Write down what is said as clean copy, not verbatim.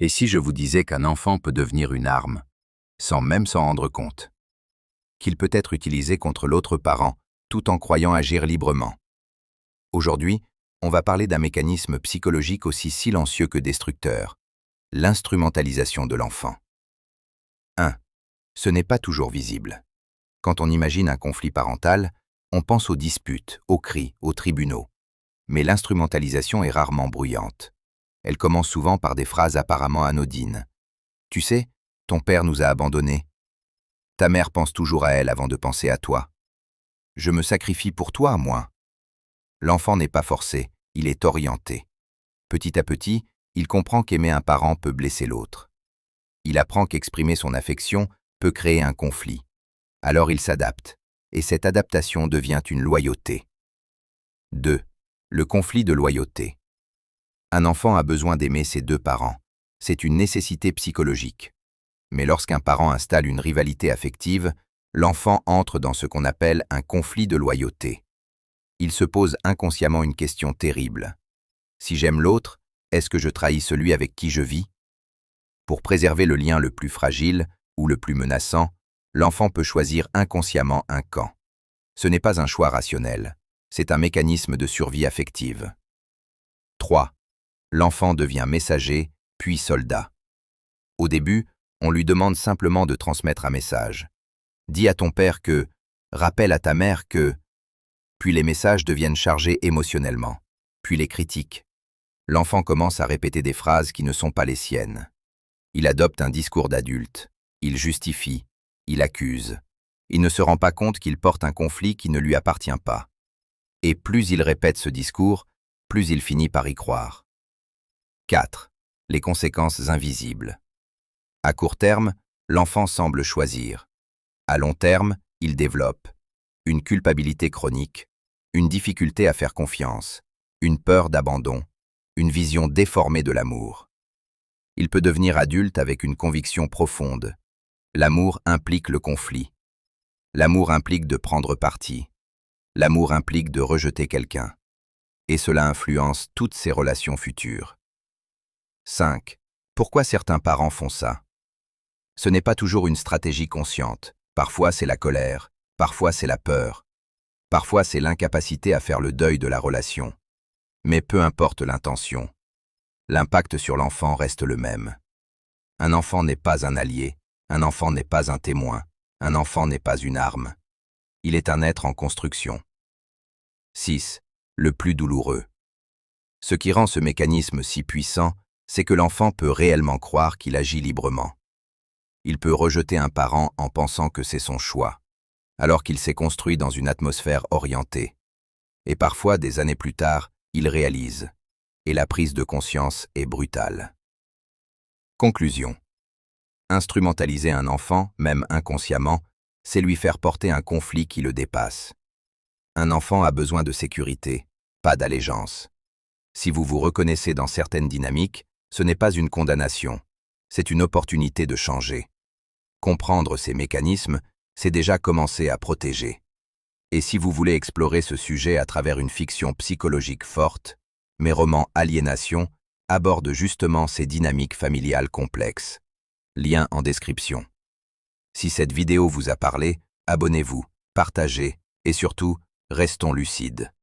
Et si je vous disais qu'un enfant peut devenir une arme, sans même s'en rendre compte? Qu'il peut être utilisé contre l'autre parent, tout en croyant agir librement. Aujourd'hui, on va parler d'un mécanisme psychologique aussi silencieux que destructeur, l'instrumentalisation de l'enfant. 1. Ce n'est pas toujours visible. Quand on imagine un conflit parental, on pense aux disputes, aux cris, aux tribunaux. Mais l'instrumentalisation est rarement bruyante. Elle commence souvent par des phrases apparemment anodines. « Tu sais, ton père nous a abandonnés. Ta mère pense toujours à elle avant de penser à toi. Je me sacrifie pour toi, moi. » L'enfant n'est pas forcé, il est orienté. Petit à petit, il comprend qu'aimer un parent peut blesser l'autre. Il apprend qu'exprimer son affection peut créer un conflit. Alors il s'adapte, et cette adaptation devient une loyauté. 2. Le conflit de loyauté. Un enfant a besoin d'aimer ses deux parents. C'est une nécessité psychologique. Mais lorsqu'un parent installe une rivalité affective, l'enfant entre dans ce qu'on appelle un conflit de loyauté. Il se pose inconsciemment une question terrible. Si j'aime l'autre, est-ce que je trahis celui avec qui je vis? Pour préserver le lien le plus fragile ou le plus menaçant, l'enfant peut choisir inconsciemment un camp. Ce n'est pas un choix rationnel, c'est un mécanisme de survie affective. 3. L'enfant devient messager, puis soldat. Au début, on lui demande simplement de transmettre un message. Dis à ton père que, rappelle à ta mère que... Puis les messages deviennent chargés émotionnellement, puis les critiques. L'enfant commence à répéter des phrases qui ne sont pas les siennes. Il adopte un discours d'adulte, il justifie, il accuse. Il ne se rend pas compte qu'il porte un conflit qui ne lui appartient pas. Et plus il répète ce discours, plus il finit par y croire. 4. Les conséquences invisibles. À court terme, l'enfant semble choisir. À long terme, il développe une culpabilité chronique, une difficulté à faire confiance, une peur d'abandon, une vision déformée de l'amour. Il peut devenir adulte avec une conviction profonde. L'amour implique le conflit. L'amour implique de prendre parti. L'amour implique de rejeter quelqu'un. Et cela influence toutes ses relations futures. 5. Pourquoi certains parents font ça? Ce n'est pas toujours une stratégie consciente. Parfois c'est la colère, parfois c'est la peur, parfois c'est l'incapacité à faire le deuil de la relation. Mais peu importe l'intention, l'impact sur l'enfant reste le même. Un enfant n'est pas un allié, un enfant n'est pas un témoin, un enfant n'est pas une arme. Il est un être en construction. 6. Le plus douloureux. Ce qui rend ce mécanisme si puissant, c'est que l'enfant peut réellement croire qu'il agit librement. Il peut rejeter un parent en pensant que c'est son choix, alors qu'il s'est construit dans une atmosphère orientée. Et parfois, des années plus tard, il réalise. Et la prise de conscience est brutale. Conclusion. Instrumentaliser un enfant, même inconsciemment, c'est lui faire porter un conflit qui le dépasse. Un enfant a besoin de sécurité, pas d'allégeance. Si vous vous reconnaissez dans certaines dynamiques, ce n'est pas une condamnation, c'est une opportunité de changer. Comprendre ces mécanismes, c'est déjà commencer à protéger. Et si vous voulez explorer ce sujet à travers une fiction psychologique forte, mes romans Aliénation abordent justement ces dynamiques familiales complexes. Lien en description. Si cette vidéo vous a parlé, abonnez-vous, partagez et surtout, restons lucides.